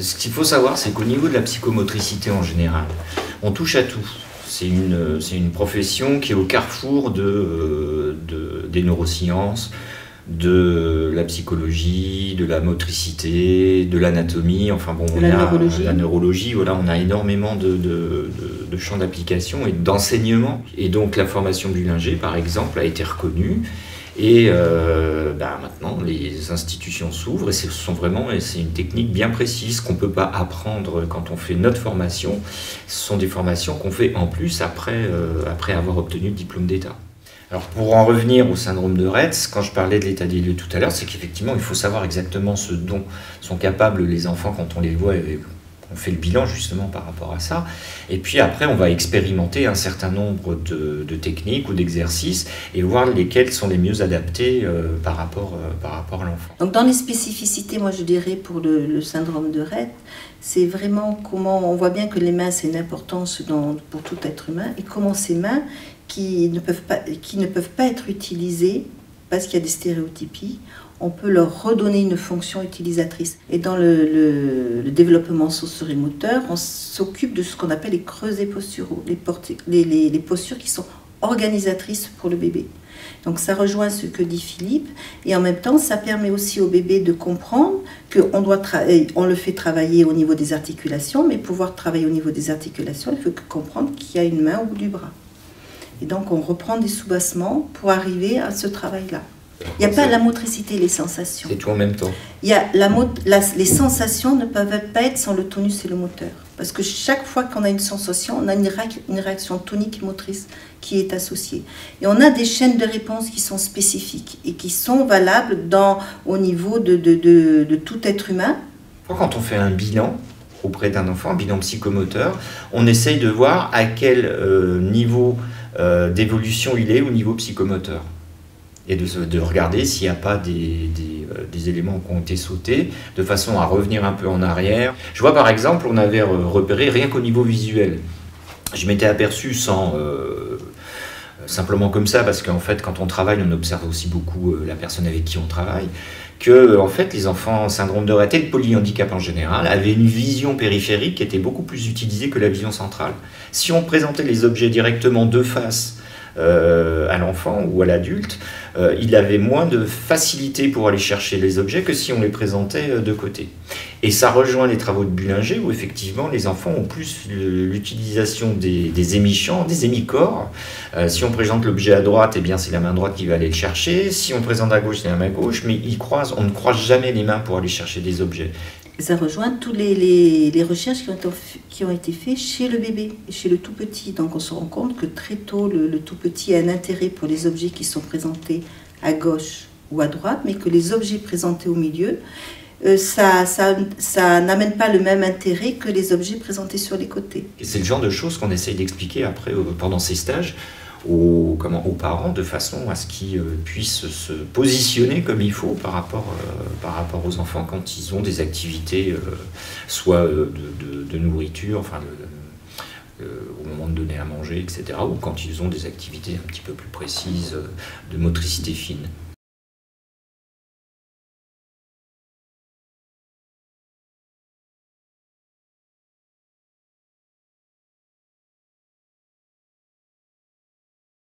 Ce qu'il faut savoir, c'est qu'au niveau de la psychomotricité en général, on touche à tout. C'est une profession qui est au carrefour des neurosciences, de la psychologie, de la motricité, de l'anatomie, enfin bon, la neurologie, voilà, on a énormément de champs d'application et d'enseignement. Et donc la formation Bullinger, par exemple, a été reconnue. Et maintenant, les institutions s'ouvrent et c'est une technique bien précise qu'on ne peut pas apprendre quand on fait notre formation. Ce sont des formations qu'on fait en plus après avoir obtenu le diplôme d'État. Alors pour en revenir au syndrome de Rett, quand je parlais de l'état des lieux tout à l'heure, c'est qu'effectivement il faut savoir exactement ce dont sont capables les enfants quand on les voit et on fait le bilan justement par rapport à ça. Et puis après on va expérimenter un certain nombre de techniques ou d'exercices et voir lesquels sont les mieux adaptés par rapport à l'enfant. Donc dans les spécificités, moi je dirais pour le syndrome de Rett, c'est vraiment comment on voit bien que les mains c'est une importance pour tout être humain et comment ces mains qui ne peuvent pas être utilisées parce qu'il y a des stéréotypies, on peut leur redonner une fonction utilisatrice. Et dans le développement sensorimoteur, on s'occupe de ce qu'on appelle les creusets posturaux, les postures qui sont organisatrices pour le bébé. Donc ça rejoint ce que dit Philippe, et en même temps ça permet aussi au bébé de comprendre qu'on le fait travailler au niveau des articulations, mais pouvoir travailler au niveau des articulations, il faut comprendre qu'il y a une main au bout du bras. Et donc on reprend des soubassements pour arriver à ce travail-là. Il n'y a pas la motricité et les sensations. C'est tout en même temps. Il y a les sensations ne peuvent pas être sans le tonus et le moteur. Parce que chaque fois qu'on a une sensation, on a une réaction tonique et motrice qui est associée. Et on a des chaînes de réponse qui sont spécifiques et qui sont valables au niveau de tout être humain. Quand on fait un bilan auprès d'un enfant, un bilan psychomoteur, on essaye de voir à quel niveau d'évolution il est au niveau psychomoteur. Et de regarder s'il n'y a pas des éléments qui ont été sautés, de façon à revenir un peu en arrière. Je vois par exemple, on avait repéré rien qu'au niveau visuel. Je m'étais aperçu simplement comme ça, parce qu'en fait, quand on travaille, on observe aussi beaucoup la personne avec qui on travaille, que en fait, les enfants syndrome de Rett et le polyhandicap en général avaient une vision périphérique qui était beaucoup plus utilisée que la vision centrale. Si on présentait les objets directement de face à l'enfant ou à l'adulte, il avait moins de facilité pour aller chercher les objets que si on les présentait de côté. Et ça rejoint les travaux de Bullinger où effectivement les enfants ont plus l'utilisation des émichants, des émicorps. Si on présente l'objet à droite, eh bien c'est la main droite qui va aller le chercher. Si on présente à gauche, c'est la main gauche, mais on ne croise jamais les mains pour aller chercher des objets. Ça rejoint toutes les recherches qui ont été faites chez le bébé, chez le tout petit. Donc on se rend compte que très tôt, le tout petit a un intérêt pour les objets qui sont présentés à gauche ou à droite, mais que les objets présentés au milieu, ça n'amène pas le même intérêt que les objets présentés sur les côtés. C'est le genre de choses qu'on essaye d'expliquer après pendant ces stages aux parents de façon à ce qu'ils puissent se positionner comme il faut par rapport aux enfants quand ils ont des activités soit de nourriture, enfin au moment de donner à manger, etc., ou quand ils ont des activités un petit peu plus précises de motricité fine.